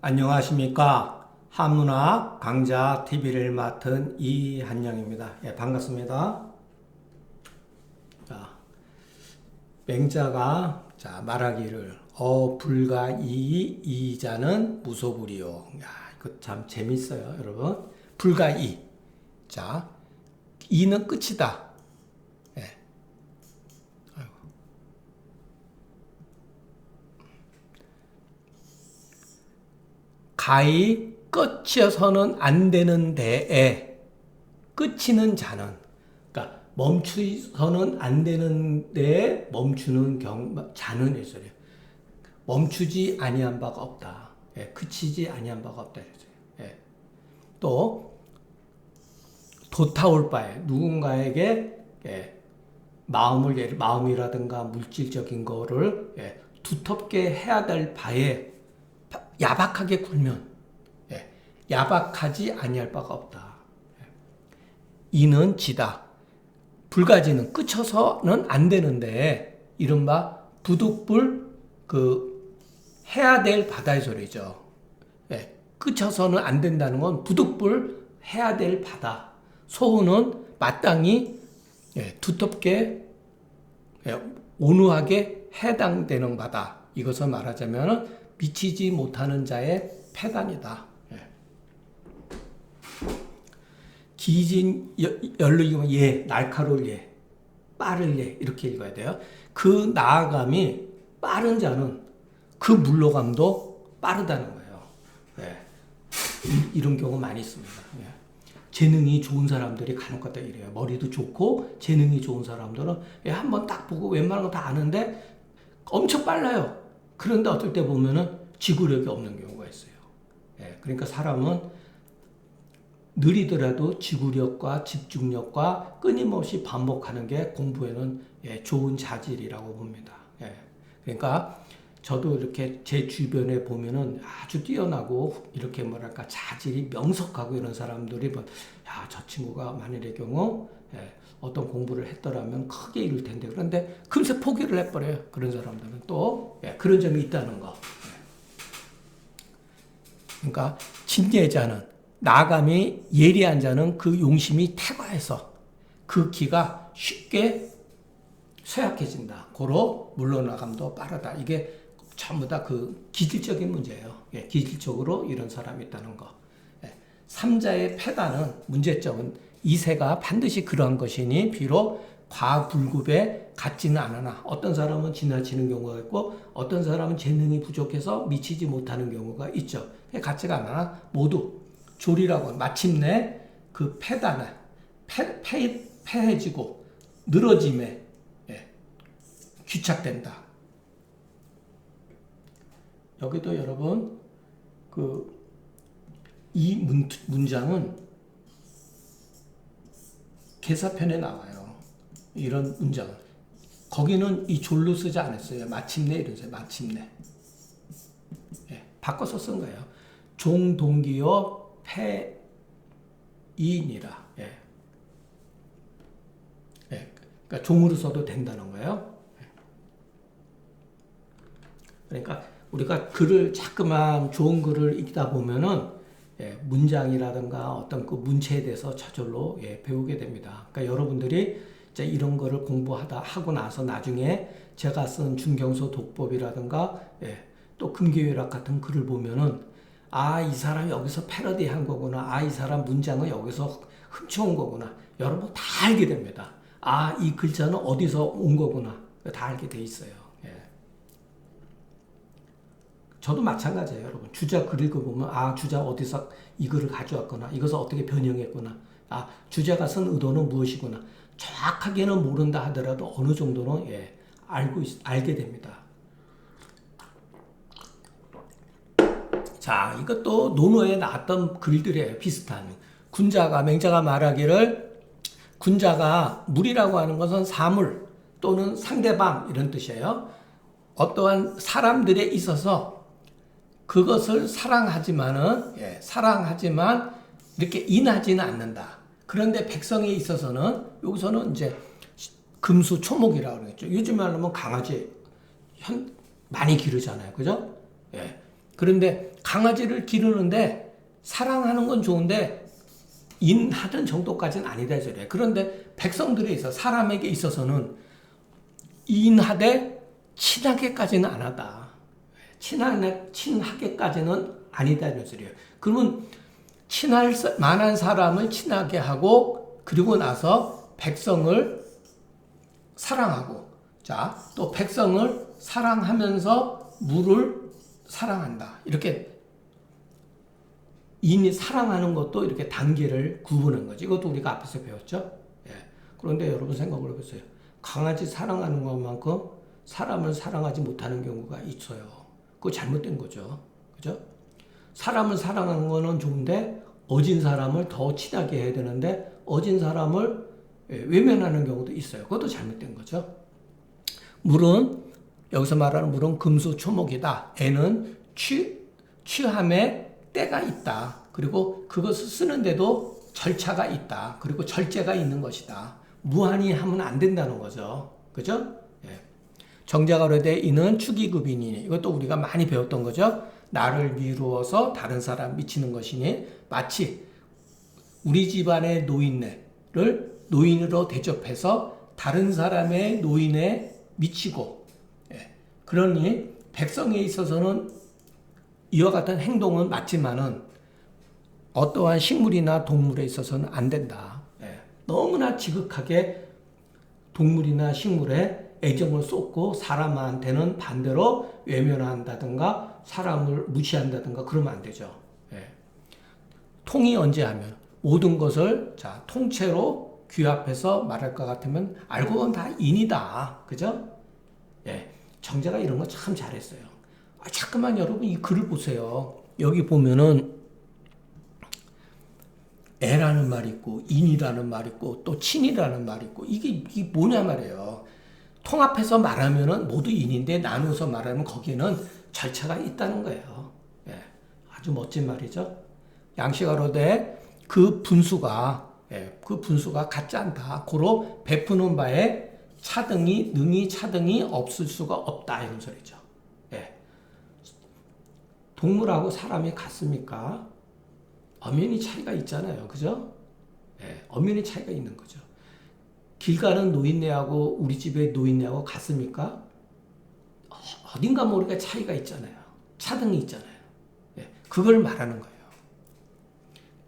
안녕하십니까. 한문학 강좌 TV를 맡은 이한영입니다. 예, 반갑습니다. 자, 맹자가 말하기를 불가 이자는 무소불이요. 야, 이거 참 재밌어요, 여러분. 불가 이. 자, 이는 끝이다. 예. 가히 끝이어서는 안 되는 데에 끝이는 자는, 그러니까 멈추서는 안 되는 데에 멈추는 자는 예술이에요. 멈추지 아니한 바가 없다. 예, 그치지 아니한 바가 없다. 예. 또 도타올 바에 누군가에게 마음이라든가 물질적인 거를 두텁게 해야 될 바에 야박하게 굴면 야박하지 아니할 바가 없다. 이는 지다. 불가지는 끝쳐서는 안 되는데 이른바 부득불 해야 될 바다의 소리죠. 끝쳐서는 안 된다는 건 부득불 해야 될 바다. 소우는 마땅히 두텁게 온유하게 해당되는 바다. 이것을 말하자면 미치지 못하는 자의 패단이다. 기진 열로 읽으면 날카로울 빠를 이렇게 읽어야 돼요. 그 나아감이 빠른 자는 그 물러감도 빠르다는 거예요. 이런 경우 많이 있습니다. 재능이 좋은 사람들이 간혹가다 이래요. 머리도 좋고 재능이 좋은 사람들은 한번 딱 보고 웬만한 거 다 아는데 엄청 빨라요. 그런데 어떨 때 보면은 지구력이 없는 경우가 있어요. 그러니까 사람은 느리더라도 지구력과 집중력과 끊임없이 반복하는 게 공부에는 좋은 자질이라고 봅니다. 그러니까 저도 이렇게 제 주변에 보면은 아주 뛰어나고 이렇게 자질이 명석하고 이런 사람들이 저 친구가 만일의 경우 어떤 공부를 했더라면 크게 이룰 텐데 그런데 금세 포기를 해버려요. 그런 사람들은 또 그런 점이 있다는 거. 그러니까 진예자는 나감이 예리한 자는 그 용심이 태과해서 그 기가 쉽게 쇠약해진다. 고로 물러나감도 빠르다. 이게 전부 다 그 기질적인 문제예요. 기질적으로 이런 사람이 있다는 거. 삼자의 패단은 문제점은 이세가 반드시 그러한 것이니 비록 과불급에 같지는 않으나 어떤 사람은 지나치는 경우가 있고 어떤 사람은 재능이 부족해서 미치지 못하는 경우가 있죠. 같지가 않으나 모두 조리라고 마침내 그 패단을 패해지고 늘어짐에 귀착된다. 여기도 여러분 이 문장은 개사편에 나와요. 이런 문장. 거기는 이 졸로 쓰지 않았어요. 마침내 이러세요. 마침내. 바꿔서 쓴 거예요. 종동기어 패이니라. 그러니까 종으로 써도 된다는 거예요. 그러니까 우리가 글을 자꾸만 좋은 글을 읽다 보면은 문장이라든가 어떤 그 문체에 대해서 저절로 배우게 됩니다. 그러니까 여러분들이 이제 이런 거를 하고 나서 나중에 제가 쓴 중경서 독법이라든가 또 금계유락 같은 글을 보면은 이 사람이 여기서 패러디한 거구나. 이 사람 문장은 여기서 훔쳐온 거구나. 여러분 다 알게 됩니다. 이 글자는 어디서 온 거구나. 다 알게 돼 있어요. 저도 마찬가지예요, 여러분. 주자 글 읽어보면 주자 어디서 이 글을 가져왔거나 이것을 어떻게 변형했구나. 주자가 쓴 의도는 무엇이구나. 정확하게는 모른다 하더라도 어느 정도는 알게 됩니다. 자, 이것도 논어에 나왔던 글들이에요. 비슷한. 맹자가 말하기를 군자가 물이라고 하는 것은 사물 또는 상대방 이런 뜻이에요. 어떠한 사람들에 있어서 그것을 사랑하지만 이렇게 인하지는 않는다. 그런데 백성에 있어서는 여기서는 이제 금수 초목이라고 그러겠죠. 요즘 말로 하면 강아지 많이 기르잖아요. 그죠? 그런데 강아지를 기르는데 사랑하는 건 좋은데 인하던 정도까지는 아니다 이 소리예요. 그런데 백성들에 있어 사람에게 있어서는 인하되 친하게까지는 안 하다. 친하게까지는 아니다 이 소리예요. 그러면 친할 만한 사람을 친하게 하고 그리고 나서 백성을 사랑하고 자, 또 백성을 사랑하면서 물을 사랑한다. 이렇게 인이 사랑하는 것도 이렇게 단계를 구분한 거지. 이것도 우리가 앞에서 배웠죠. 예. 그런데 여러분 생각을 해보세요. 강아지 사랑하는 것만큼 사람을 사랑하지 못하는 경우가 있어요. 그거 잘못된 거죠. 그죠? 사람을 사랑하는 거는 좋은데 어진 사람을 더 친하게 해야 되는데 어진 사람을 외면하는 경우도 있어요. 그것도 잘못된 거죠. 물은 여기서 말하는 물은 금수초목이다. 애는 취함의 때가 있다. 그리고 그것을 쓰는데도 절차가 있다. 그리고 절제가 있는 것이다. 무한히 하면 안 된다는 거죠. 그죠? 예. 정자가로되 이는 축의급이니 이것도 우리가 많이 배웠던 거죠. 나를 미루어서 다른 사람 미치는 것이니 마치 우리 집안의 노인네를 노인으로 대접해서 다른 사람의 노인에 미치고 그러니 백성에 있어서는 이와 같은 행동은 맞지만은 어떠한 식물이나 동물에 있어서는 안 된다. 너무나 지극하게 동물이나 식물에 애정을 쏟고 사람한테는 반대로 외면한다든가 사람을 무시한다든가 그러면 안 되죠. 통이 언제 하면 모든 것을 자 통째로 귀합해서 말할 것 같으면 알고 보면 다 인이다. 그죠? 정자가 이런 거 참 잘했어요. 자꾸만 여러분 이 글을 보세요. 여기 보면은 애라는 말이 있고 인이라는 말이 있고 또 친이라는 말이 있고 이게 뭐냐 말이에요. 통합해서 말하면은 모두 인인데 나누어서 말하면 거기에는 절차가 있다는 거예요. 아주 멋진 말이죠. 양식하로되 그 분수가 같지 않다. 고로 베푸는 바에 능히 차등이 없을 수가 없다 이런 소리죠. 동물하고 사람이 같습니까? 엄연히 차이가 있잖아요. 그죠? 엄연히 차이가 있는 거죠. 길 가는 노인네하고 우리 집의 노인네하고 같습니까? 어딘가 모르게 차이가 있잖아요. 차등이 있잖아요. 그걸 말하는 거예요.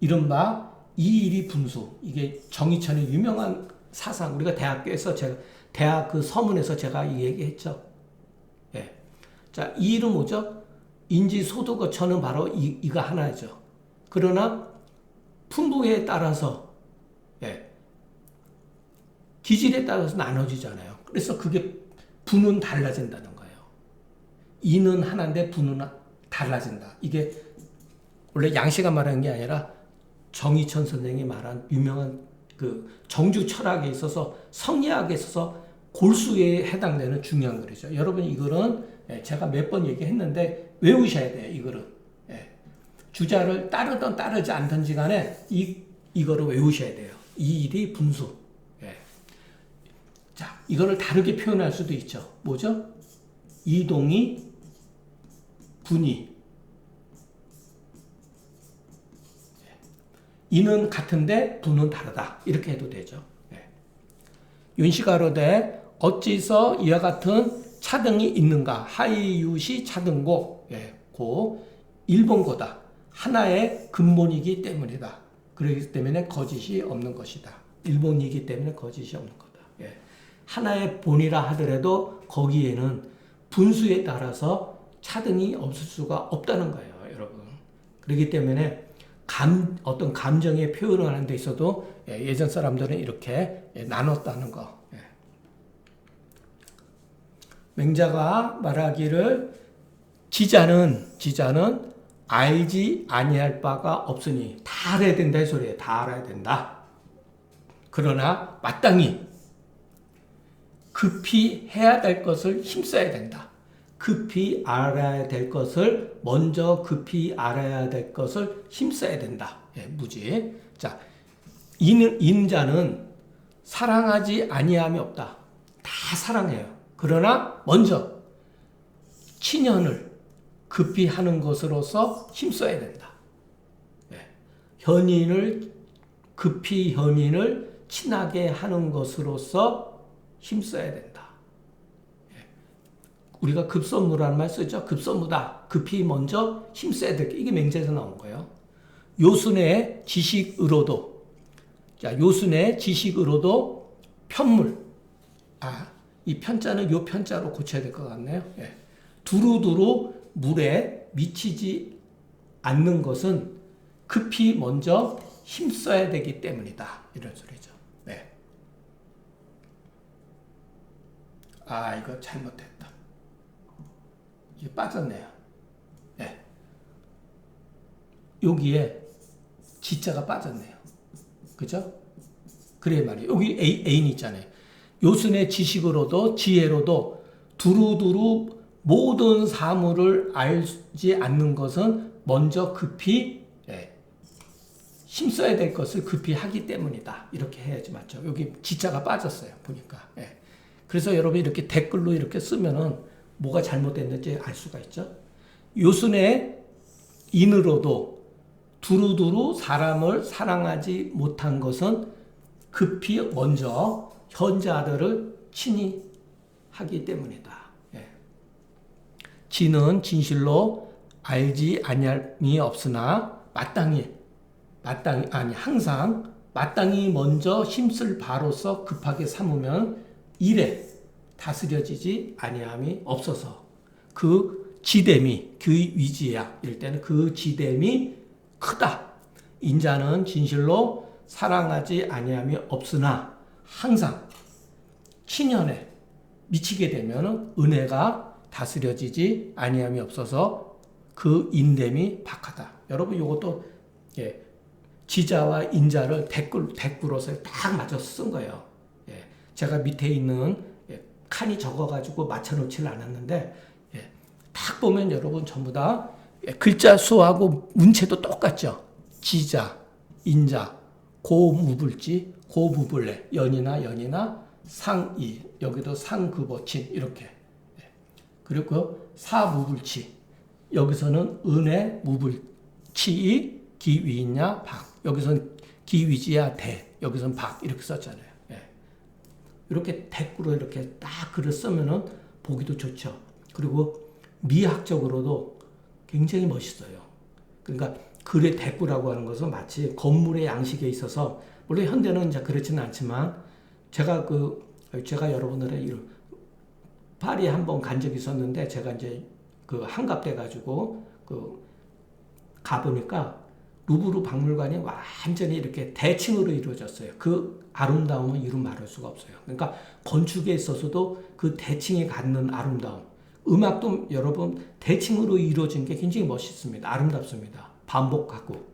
이른바 이일이 분수. 이게 정의천의 유명한 사상. 우리가 대학교에서 대학 그 서문에서 제가 이 얘기했죠. 자, 이 일은 뭐죠? 인지소득어천은 바로 이가 하나죠. 그러나 풍부에 따라서 기질에 따라서 나눠지잖아요. 그래서 그게 부는 달라진다는 거예요. 이는 하나인데 부는 달라진다. 이게 원래 양씨가 말하는 게 아니라 정의천 선생이 말한 유명한 그 정주 철학에 있어서 성리학에 있어서 골수에 해당되는 중요한 글이죠. 여러분 이 글은 제가 몇 번 얘기했는데 외우셔야 돼요. 이 글은. 주자를 따르든 따르지 않든지 간에 이거를 외우셔야 돼요. 이 일이 분수. 자, 이거를 다르게 표현할 수도 있죠. 뭐죠? 이동이 분이. 이는 같은데 분은 다르다. 이렇게 해도 되죠. 윤시가로되 어찌서 이와 같은 차등이 있는가? 하이유시 차등고. 고 일본고다. 하나의 근본이기 때문이다. 그렇기 때문에 거짓이 없는 것이다. 일본이기 때문에 거짓이 없는 거다. 하나의 본이라 하더라도 거기에는 분수에 따라서 차등이 없을 수가 없다는 거예요, 여러분. 그렇기 때문에 어떤 감정의 표현을 하는 데 있어도 예전 사람들은 이렇게 나눴다는 거. 맹자가 말하기를 지자는 알지 아니할 바가 없으니 다 알아야 된다 이 소리예요. 다 알아야 된다. 그러나 마땅히 급히 해야 될 것을 힘써야 된다. 급히 알아야 될 것을 먼저 급히 알아야 될 것을 힘써야 된다. 무지. 자, 인자는 사랑하지 아니함이 없다. 다 사랑해요. 그러나 먼저 친연을 급히 하는 것으로서 힘써야 된다. 현인을 급히 현인을 친하게 하는 것으로서 힘써야 된다. 우리가 급선무라는 말 쓰죠. 급선무다. 급히 먼저 힘써야 될 게 이게 맹자에서 나온 거예요. 요순의 지식으로도 자 요순의 지식으로도 편물 이 편자는 요 편자로 고쳐야 될 것 같네요. 두루두루 물에 미치지 않는 것은 급히 먼저 힘써야 되기 때문이다. 이런 소리죠. 네. 이거 잘못했다. 이게 빠졌네요. 네. 여기에 지자가 빠졌네요. 그죠? 그래 말이에요. 여기 애인 있잖아요. 요순의 지식으로도 지혜로도 두루두루 모든 사물을 알지 않는 것은 먼저 급히 힘써야 될 것을 급히 하기 때문이다. 이렇게 해야지 맞죠. 여기 지자가 빠졌어요. 보니까. 그래서 여러분 이렇게 댓글로 이렇게 쓰면은 뭐가 잘못됐는지 알 수가 있죠. 요순의 인으로도 두루두루 사람을 사랑하지 못한 것은 급히 먼저 현자들을 친히 하기 때문이다. 지는 진실로 알지 아니함이 없으나 항상 마땅히 먼저 힘쓸 바로서 급하게 삼으면 일에 다스려지지 아니함이 없어서 그 지됨이 그 위지야 이럴 때는 그 지됨이 크다. 인자는 진실로 사랑하지 아니함이 없으나 항상 친연에 미치게 되면 은혜가 다스려지지 아니함이 없어서 그 인됨이 박하다. 여러분 이것도 지자와 인자를 댓글로서 딱 맞춰서 쓴 거예요. 제가 밑에 있는 칸이 적어가지고 맞춰놓지를 않았는데 딱 보면 여러분 전부 다 글자 수하고 문체도 똑같죠. 지자, 인자, 고무불지, 고무불래, 연이나 상이 여기도 상급어친 이렇게 그리고 사무불치 여기서는 은혜 무불치 기위냐 박 여기서는 기위지야 대 여기서는 박 이렇게 썼잖아요. 이렇게 댓글로 이렇게 딱 글을 쓰면은 보기도 좋죠. 그리고 미학적으로도 굉장히 멋있어요. 그러니까 글의 대꾸라고 하는 것은 마치 건물의 양식에 있어서 물론 현대는 이제 그렇지는 않지만 제가 여러분들의 파리에 한번 간 적이 있었는데 제가 이제 그 한갑돼 가지고 가보니까 루브르 박물관이 완전히 이렇게 대칭으로 이루어졌어요. 그 아름다움은 이루 말할 수가 없어요. 그러니까 건축에 있어서도 그 대칭이 갖는 아름다움. 음악도 여러분 대칭으로 이루어진 게 굉장히 멋있습니다. 아름답습니다. 반복하고.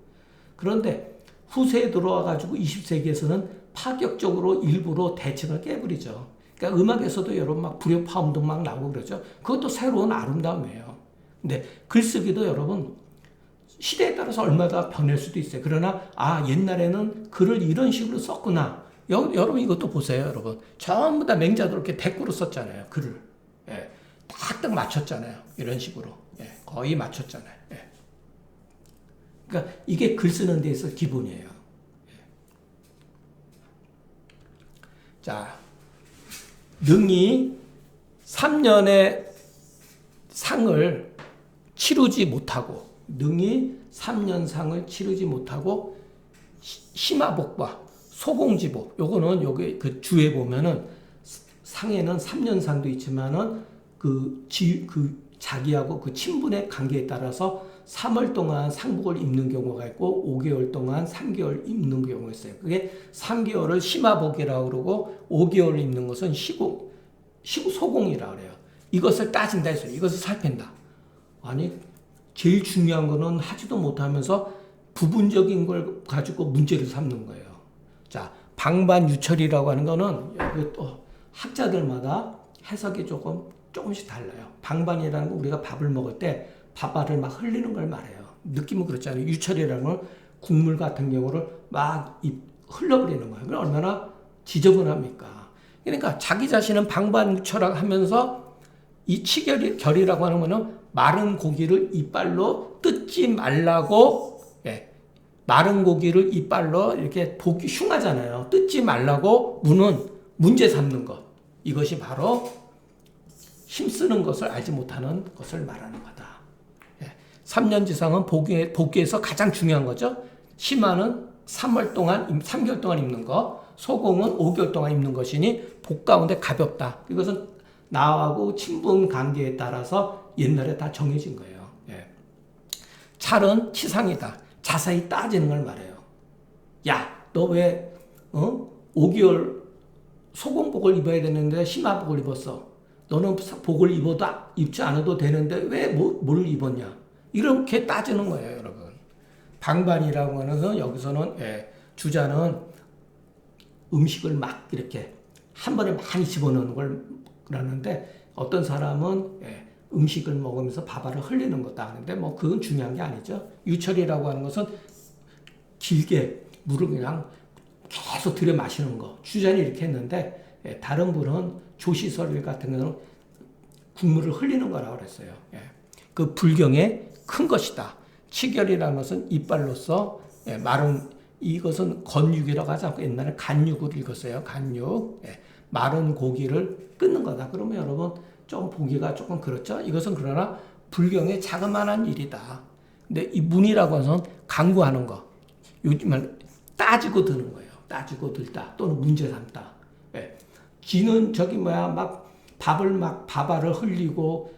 그런데 후세에 들어와 가지고 20세기에서는 파격적으로 일부러 대칭을 깨버리죠. 그러니까 음악에서도 여러분 막 불협화음도 막 나오고 그러죠. 그것도 새로운 아름다움이에요. 근데 글쓰기도 여러분 시대에 따라서 얼마나 변할 수도 있어요. 그러나 옛날에는 글을 이런 식으로 썼구나. 여러분 이것도 보세요. 여러분 전부 다 맹자도 이렇게 대꾸로 썼잖아요. 글을 딱딱 맞췄잖아요. 이런 식으로 거의 맞췄잖아요. 그러니까 이게 글 쓰는 데 있어 기본이에요. 자, 능히 3년의 상을 치르지 못하고 능히 3년상을 치르지 못하고 심화복과 소공지복 요거는 여기 그 주에 보면은 상에는 3년상도 있지만은 그 자기하고 그 친분의 관계에 따라서 3월 동안 상복을 입는 경우가 있고 5개월 동안 3개월 입는 경우가 있어요. 그게 3개월을 심화복이라고 그러고 5개월 입는 것은 소공이라고 그래요. 이것을 따진다 했어요. 이것을 살핀다. 아니 제일 중요한 거는 하지도 못하면서 부분적인 걸 가지고 문제를 삼는 거예요. 자, 방반유철이라고 하는 거는 여기 또 학자들마다 해석이 조금씩 달라요. 방반이라는 거 우리가 밥을 먹을 때 밥알을 막 흘리는 걸 말해요. 느낌은 그렇잖아요. 유철이라는 건 국물 같은 경우를 막 흘러버리는 거예요. 그럼 얼마나 지저분합니까? 그러니까 자기 자신은 방반유철하고 하면서 이 치결이라고 하는 거는 마른 고기를 이빨로 뜯지 말라고, 마른 고기를 이빨로 이렇게 보기 흉하잖아요. 뜯지 말라고 무는 문제 삼는 것. 이것이 바로 힘쓰는 것을 알지 못하는 것을 말하는 거다. 3년 지상은 복귀에서 가장 중요한 거죠. 심화는 3개월 동안 입는 거, 소공은 5개월 동안 입는 것이니 복 가운데 가볍다. 이것은 나하고 친분 관계에 따라서 옛날에 다 정해진 거예요. 찰은 치상이다. 자세히 따지는 걸 말해요. 야, 너 왜 5개월 소공복을 입어야 되는데 심화복을 입었어? 너는 복을 입지 않아도 되는데 왜 뭘 입었냐? 이렇게 따지는 거예요, 여러분. 방반이라고 하는 것은 여기서는 주자는 음식을 막 이렇게 한 번에 많이 집어넣는 걸 그러는데 어떤 사람은 음식을 먹으면서 밥알을 흘리는 것도 하는데 뭐 그건 중요한 게 아니죠. 유철이라고 하는 것은 길게 물을 그냥 계속 들여 마시는 거. 주자는 이렇게 했는데 다른 분은 조시설 같은 경우는 국물을 흘리는 거라고 그랬어요. 그 불경의 큰 것이다. 치결이라는 것은 이빨로서 마른 이것은 건육이라고 하지 않고 옛날에 간육을 읽었어요. 간육. 마른 고기를 끊는 거다. 그러면 여러분 좀 보기가 조금 그렇죠. 이것은 그러나 불경의 자그마한 일이다. 근데 이 문이라고 하는 것은 강구하는 거. 요즘은 따지고 드는 거예요. 따지고 들다 또는 문제 삼다. 지는 막 밥알을 흘리고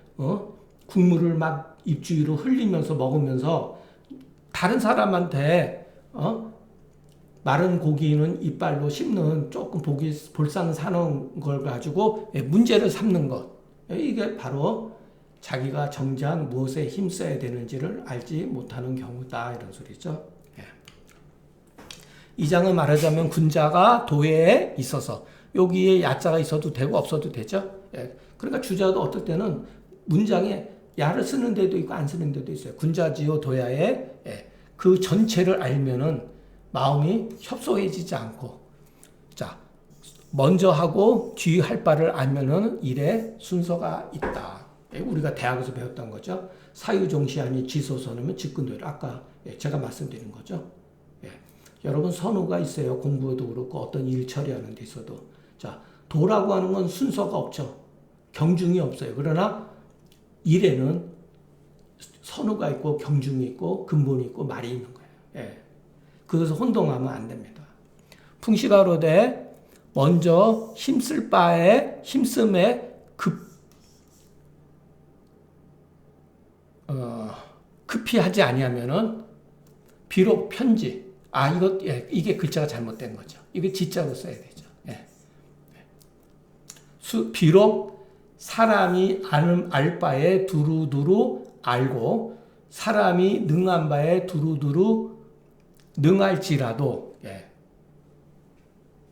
국물을 막 입주위로 흘리면서 먹으면서 다른 사람한테 마른 고기는 이빨로 씹는 조금 볼상 사는 걸 가지고 문제를 삼는 것. 이게 바로 자기가 정작 무엇에 힘써야 되는지를 알지 못하는 경우다. 이런 소리죠. 이 장은 말하자면 군자가 도에 있어서 여기에 야자가 있어도 되고 없어도 되죠. 그러니까 주자도 어떨 때는 문장에 야를 쓰는 데도 있고 안 쓰는 데도 있어요. 군자지요 도야에 그 전체를 알면은 마음이 협소해지지 않고, 자, 먼저 하고 뒤 할 바를 알면은 일에 순서가 있다. 우리가 대학에서 배웠던 거죠. 사유종시하니 지소선하면 직근도를 아까 제가 말씀드린 거죠. 여러분 선우가 있어요. 공부에도 그렇고 어떤 일 처리하는 데 있어도. 자, 도라고 하는 건 순서가 없죠. 경중이 없어요. 그러나 일에는 선우가 있고 경중이 있고 근본이 있고 말이 있는 거예요. 그것을 혼동하면 안 됩니다. 풍시가로되 먼저 힘쓸 바에 힘씀에 급히 하지 아니하면은 비록 편지 이게 글자가 잘못된 거죠. 이게 지자로 써야 되죠. 비록 사람이 알 바에 두루두루 알고 사람이 능한 바에 두루두루 능할지라도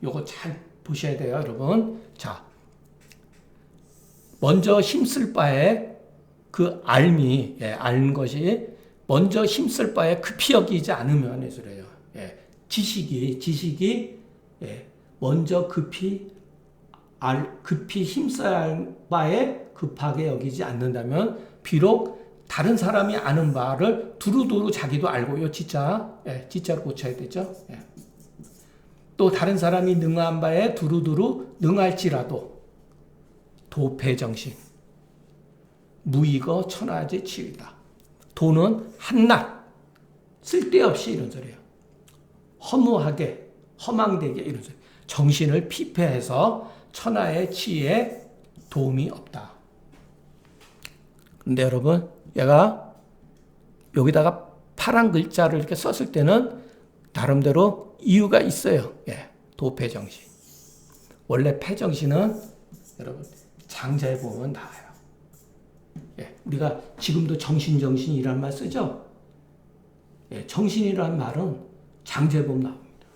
요거 잘 보셔야 돼요, 여러분. 자, 먼저 힘쓸 바에 그 알미 아는 것이 먼저 힘쓸 바에 급히 여기지 않으면 그래요. 지식이 먼저 급히 힘써야 할 바에 급하게 여기지 않는다면 비록 다른 사람이 아는 바를 두루두루 자기도 알고 요 지자로 고쳐야 되죠. 또 다른 사람이 능한 바에 두루두루 능할지라도 도패정신 무익어 천하제 치유다. 도는 한낱 쓸데없이 이런 소리예요. 허무하게 허망되게 이런 소리. 정신을 피폐해서 천하의 치유에 도움이 없다. 근데 여러분 얘가 여기다가 파란 글자를 이렇게 썼을 때는 나름대로 이유가 있어요. 도패정신. 원래 패정신은 여러분 장자에 보면 나와요. 우리가 지금도 정신이란 말 쓰죠. 정신이라는 말은 장자에 보면 나옵니다.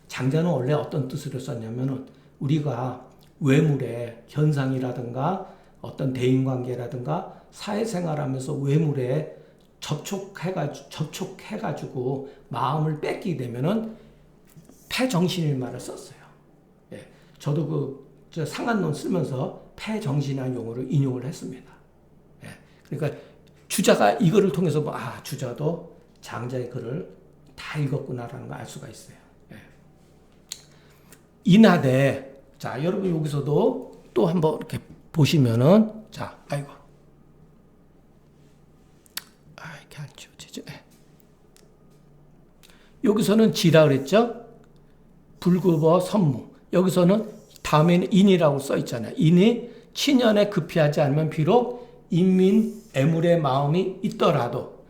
장자는 원래 어떤 뜻으로 썼냐면은 우리가 외물의 현상이라든가 어떤 대인관계라든가 사회생활하면서 외물에 접촉해가지고 마음을 뺏기게 되면은 패정신일 말을 썼어요. 저도 상한론 쓰면서 패정신이라는 용어를 인용을 했습니다. 그러니까 주자가 이거를 통해서 주자도 장자의 글을 다 읽었구나라는 걸 알 수가 있어요. 예. 인하되, 자, 여러분 여기서도 또 한번 이렇게 보시면은, 자, 이렇게 안 지워지죠. 예. 여기서는 지라 그랬죠? 불급어 선무. 여기서는 다음에는 인이라고 써 있잖아요. 인이 친연에 급히하지 않으면 비록 인민 애물의 마음이 있더라도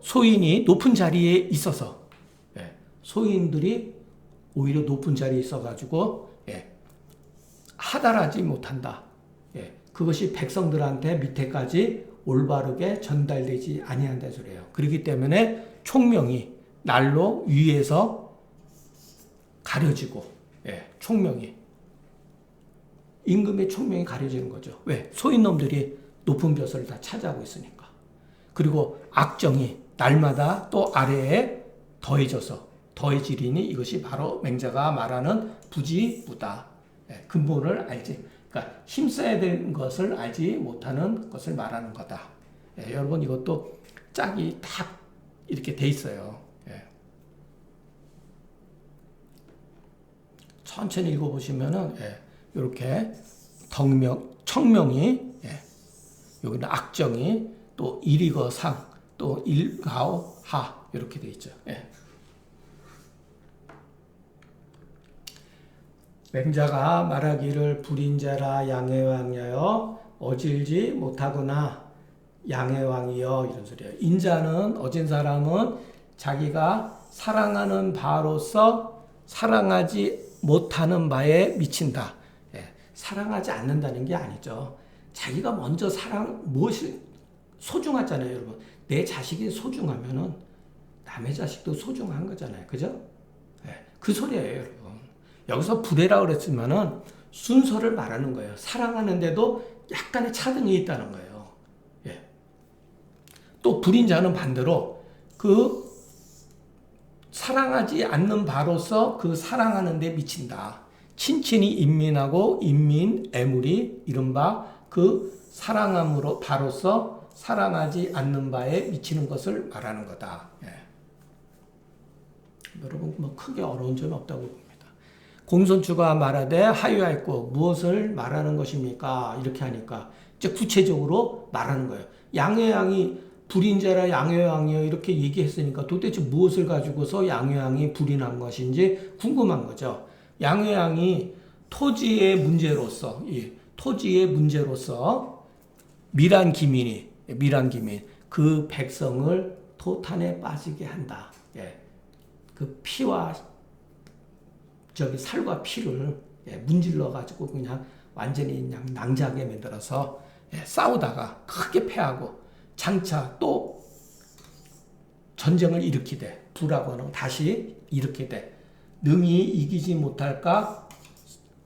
소인이 높은 자리에 있어서, 예, 소인들이 오히려 높은 자리에 있어가지고, 예, 하달하지 못한다. 예, 그것이 백성들한테 밑에까지 올바르게 전달되지 아니한다 소리예요. 그렇기 때문에 총명이 날로 위에서 가려지고, 예, 총명이 임금의 총명이 가려지는 거죠. 왜? 소인놈들이 높은 벼슬을 다 차지하고 있으니까. 그리고 악정이 날마다 또 아래에 더해지리니 이것이 바로 맹자가 말하는 부지부다. 예, 근본을 알지. 그러니까 힘써야 되는 것을 알지 못하는 것을 말하는 거다. 예, 여러분 이것도 짝이 딱 이렇게 돼 있어요. 예. 천천히 읽어보시면은, 예, 이렇게 청명이, 예, 여기는 악정이, 또 일이거상, 또 일가오하 이렇게 돼 있죠. 예. 맹자가 말하기를 불인자라 양해왕이여 어질지 못하구나 양해왕이여 이런 소리예요. 인자는 어진 사람은 자기가 사랑하는 바로서 사랑하지 못하는 바에 미친다. 예, 사랑하지 않는다는 게 아니죠. 자기가 먼저 무엇이 소중하잖아요, 여러분. 내 자식이 소중하면은 남의 자식도 소중한 거잖아요, 그죠? 예, 그 소리예요, 여러분. 여기서 불애라 그랬지만은 순서를 말하는 거예요. 사랑하는데도 약간의 차등이 있다는 거예요. 예. 또 불인자는 반대로 그 사랑하지 않는 바로서 그 사랑하는 데 미친다. 친친이 인민하고 인민 애물이 이른바 그 사랑함으로 바로서 사랑하지 않는 바에 미치는 것을 말하는 거다. 예. 여러분 뭐 크게 어려운 점이 없다고 봅니다. 공손추가 말하되 하유하였고 무엇을 말하는 것입니까? 이렇게 하니까 이제 구체적으로 말하는 거예요. 양회왕이 불인자라 양회왕이요 이렇게 얘기했으니까 도대체 무엇을 가지고서 양회왕이 불이 난 것인지 궁금한 거죠. 양회왕이 토지의 문제로서 밀한 기민 그 백성을 토탄에 빠지게 한다. 예. 그 피와 살과 피를, 예, 문질러 가지고 그냥 완전히 그냥 낭자하게 만들어서, 예, 싸우다가 크게 패하고 장차 또 전쟁을 일으키되 불하고는 다시 일으키되 능히 이기지 못할까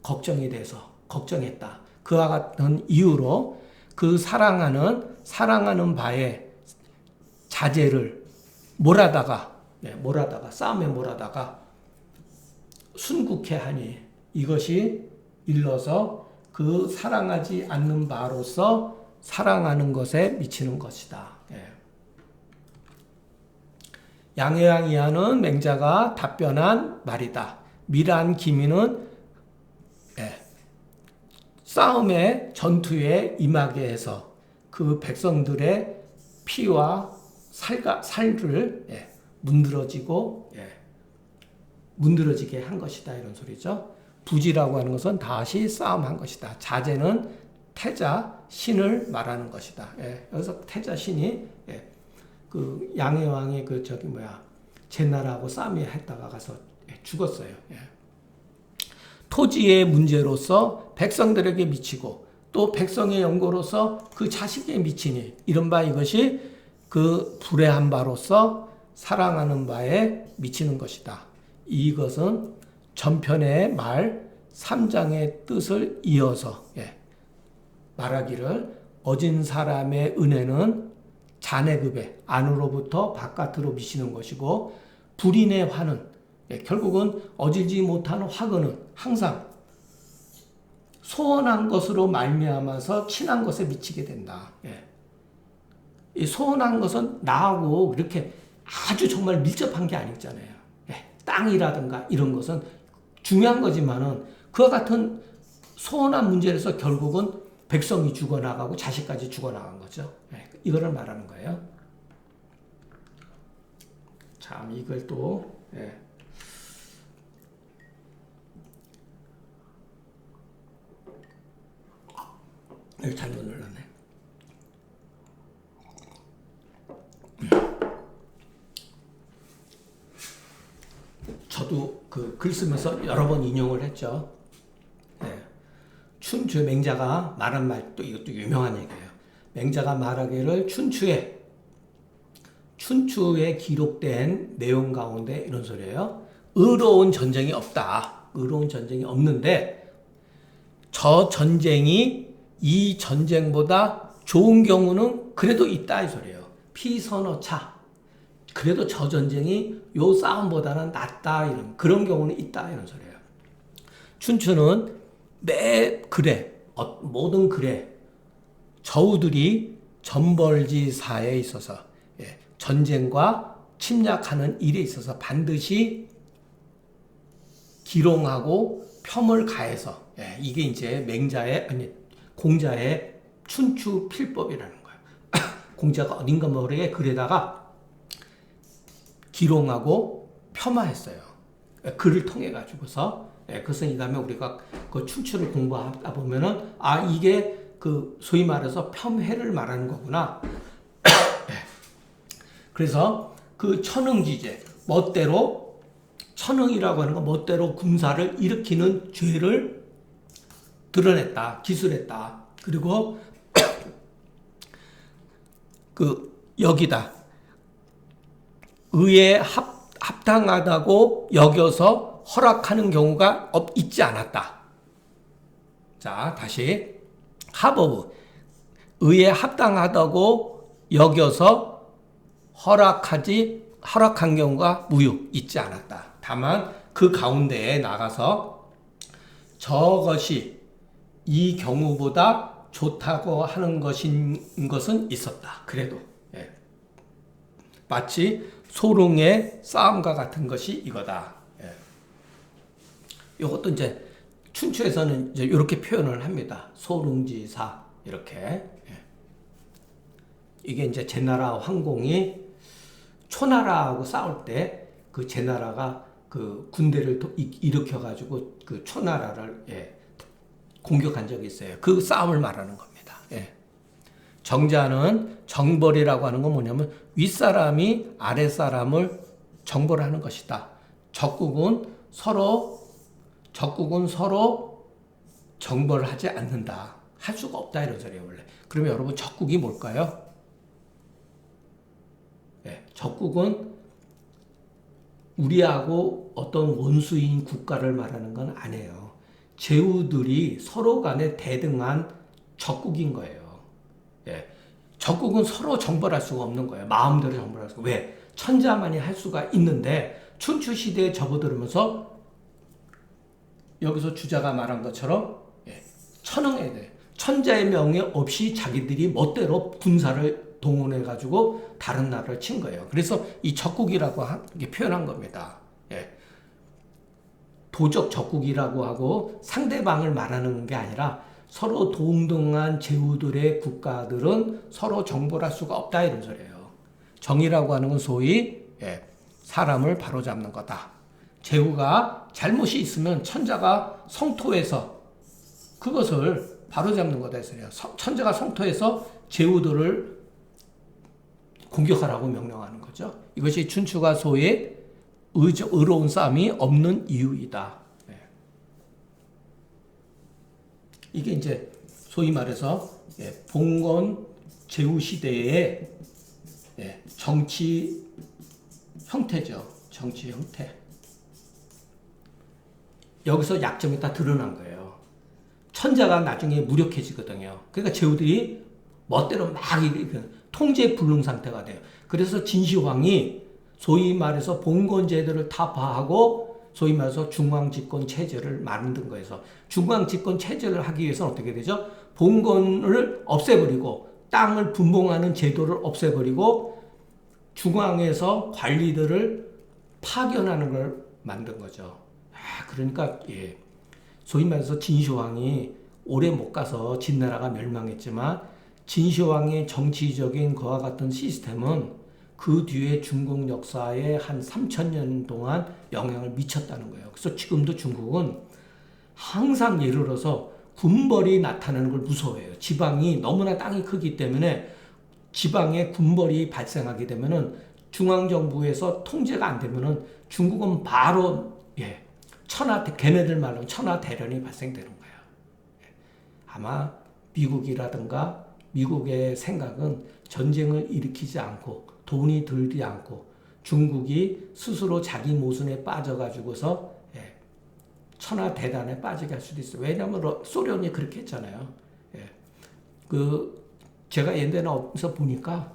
걱정했다. 그와 같은 이유로 그 사랑하는 바에 자제를 싸움에 몰아다가 순국해 하니 이것이 일러서 그 사랑하지 않는 바로서 사랑하는 것에 미치는 것이다. 예. 양해왕이하는 맹자가 답변한 말이다. 밀한 기민은, 예, 싸움에 전투에 임하게 해서 그 백성들의 피와 살을, 예, 문드러지게 한 것이다 이런 소리죠. 부지라고 하는 것은 다시 싸움한 것이다. 자제는 태자 신을 말하는 것이다. 예, 여기서 태자 신이, 예, 그 양해왕이 제나라하고 싸움이 했다가 가서, 예, 죽었어요. 예. 토지의 문제로서 백성들에게 미치고 또 백성의 연고로서 그 자식에 미치니 이른바 이것이 그 불의한 바로서 사랑하는 바에 미치는 것이다. 이것은 전편의 말 3장의 뜻을 이어서, 예, 말하기를 어진 사람의 은혜는 자네급에 안으로부터 바깥으로 미치는 것이고 불인의 화는, 예, 결국은 어질지 못하는 화근은 항상 소원한 것으로 말미암아서 친한 것에 미치게 된다. 예. 이 소원한 것은 나하고 이렇게 아주 정말 밀접한 게 아니잖아요. 예, 땅이라든가 이런 것은 중요한 거지만은 그와 같은 소원한 문제에서 결국은 백성이 죽어나가고 자식까지 죽어나간 거죠. 예, 이거를 말하는 거예요. 참 이걸 또 예. 잘못 눌렀네. 저도 그 글 쓰면서 여러 번 인용을 했죠. 네. 춘추 맹자가 말한 말, 또 이것도 유명한 얘기예요. 맹자가 말하기를 춘추에 기록된 내용 가운데 이런 소리예요. 의로운 전쟁이 없다. 의로운 전쟁이 없는데 저 전쟁이 이 전쟁보다 좋은 경우는 그래도 있다 이 소리예요. 피선어차. 그래도 저 전쟁이 요 싸움보다는 낫다 이런 그런 경우는 있다 이런 소리예요. 춘추는 매 글에 모든 글에 저우들이 전벌지사에 있어서 예, 전쟁과 침략하는 일에 있어서 반드시 기롱하고 폄을 가해서 예, 이게 이제 맹자의 아니 공자의 춘추 필법이라는 거예요. 공자가 어딘가 모르게 글에다가 기롱하고 폄하했어요. 글을 통해 가지고서 그것은 이 다음에 우리가 그 춘추를 공부하다 보면은 아 이게 그 소위 말해서 폄훼를 말하는 거구나. 그래서 그 천응지제 멋대로 천응이라고 하는 건 멋대로 군사를 일으키는 죄를 드러냈다, 기술했다. 그리고 그 여기다 의에 합당하다고 여겨서 허락하는 경우가 있지 않았다. 자, 다시 합어부 의에 합당하다고 여겨서 허락한 경우가 무유 있지 않았다. 다만 그 가운데에 나가서 저것이 이 경우보다 좋다고 하는 것은 있었다. 그래도 예. 마치 소롱의 싸움과 같은 것이 이거다. 예. 이것도 이제 춘추에서는 이제 이렇게 표현을 합니다. 소롱지사 이렇게. 예. 이게 이제 제나라 황공이 초나라하고 싸울 때 그 제나라가 그 군대를 일으켜 가지고 그 초나라를 예, 공격한 적이 있어요. 그 싸움을 말하는 겁니다. 예. 정자는 정벌이라고 하는 건 뭐냐면 윗사람이 아랫사람을 정벌하는 것이다. 적국은 서로 정벌하지 않는다. 할 수가 없다 이런 소리예요, 원래. 그러면 여러분 적국이 뭘까요? 예, 적국은 우리하고 어떤 원수인 국가를 말하는 건 아니에요. 제후들이 서로 간에 대등한 적국인 거예요. 예. 적국은 서로 정벌할 수가 없는 거예요. 마음대로 정벌할 수가. 왜? 천자만이 할 수가 있는데 춘추 시대에 접어들면서 여기서 주자가 말한 것처럼 예. 천응해야 돼. 천자의 명예 없이 자기들이 멋대로 군사를 동원해 가지고 다른 나라를 친 거예요. 그래서 이 적국이라고 표현한 겁니다. 예. 도적 적국이라고 하고 상대방을 말하는 게 아니라 서로 동등한 제후들의 국가들은 서로 정벌할 수가 없다 이런 소리예요. 정의라고 하는 건 소위 예, 사람을 바로잡는 거다. 제후가 잘못이 있으면 천자가 성토해서 그것을 바로잡는 거다 했어요. 천자가 성토해서 제후들을 공격하라고 명령하는 거죠. 이것이 춘추가 소위 의로운 싸움이 없는 이유이다. 네. 이게 이제 소위 말해서 봉건 제후 시대의 정치 형태죠. 정치 형태. 여기서 약점이 다 드러난 거예요. 천자가 나중에 무력해지거든요. 그러니까 제후들이 멋대로 막 통제 불능 상태가 돼요. 그래서 진시황이 소위 말해서 봉건 제도를 타파하고 소위 말해서 중앙집권 체제를 만든 거에서 중앙집권 체제를 하기 위해서는 어떻게 되죠? 봉건을 없애버리고 땅을 분봉하는 제도를 없애버리고 중앙에서 관리들을 파견하는 걸 만든 거죠. 그러니까 소위 말해서 진시황이 오래 못 가서 진나라가 멸망했지만 진시황의 정치적인 그와 같은 시스템은 그 뒤에 중국 역사에 한 3,000년 동안 영향을 미쳤다는 거예요. 그래서 지금도 중국은 항상 예를 들어서 군벌이 나타나는 걸 무서워해요. 지방이 너무나 땅이 크기 때문에 지방에 군벌이 발생하게 되면은 중앙정부에서 통제가 안 되면은 중국은 바로 걔네들 말로 천하대련이 발생되는 거예요. 아마 미국이라든가 미국의 생각은 전쟁을 일으키지 않고 돈이 들지 않고 중국이 스스로 자기 모순에 빠져가지고서 천하대단에 빠지게 할 수도 있어요. 왜냐하면 소련이 그렇게 했잖아요. 제가 옛날에 어디서 보니까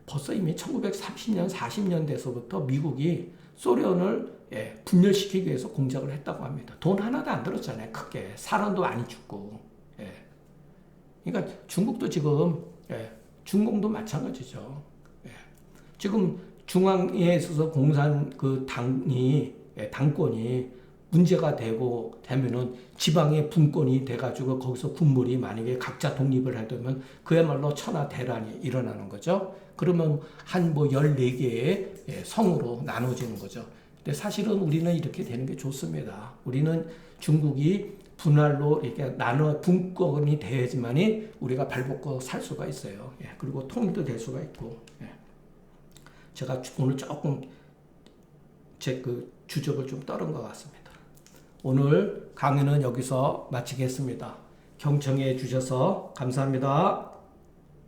벌써 이미 1930년, 40년 대서부터 미국이 소련을 분열시키기 위해서 공작을 했다고 합니다. 돈 하나도 안 들었잖아요. 크게. 사람도 많이 죽고. 그러니까 중국도 지금 중공도 마찬가지죠. 지금 중앙에 있어서 공산 당권이 문제가 되면은 지방의 분권이 돼가지고 거기서 군물이 만약에 각자 독립을 하려면 그야말로 천하대란이 일어나는 거죠. 그러면 한 14개의 성으로 나눠지는 거죠. 근데 사실은 우리는 이렇게 되는 게 좋습니다. 우리는 중국이 분할로 이렇게 나눠 분권이 돼야지만이 우리가 발벗고 살 수가 있어요. 그리고 통일도 될 수가 있고. 제가 오늘 조금 제 주접을 좀 떨은 것 같습니다. 오늘 강의는 여기서 마치겠습니다. 경청해 주셔서 감사합니다.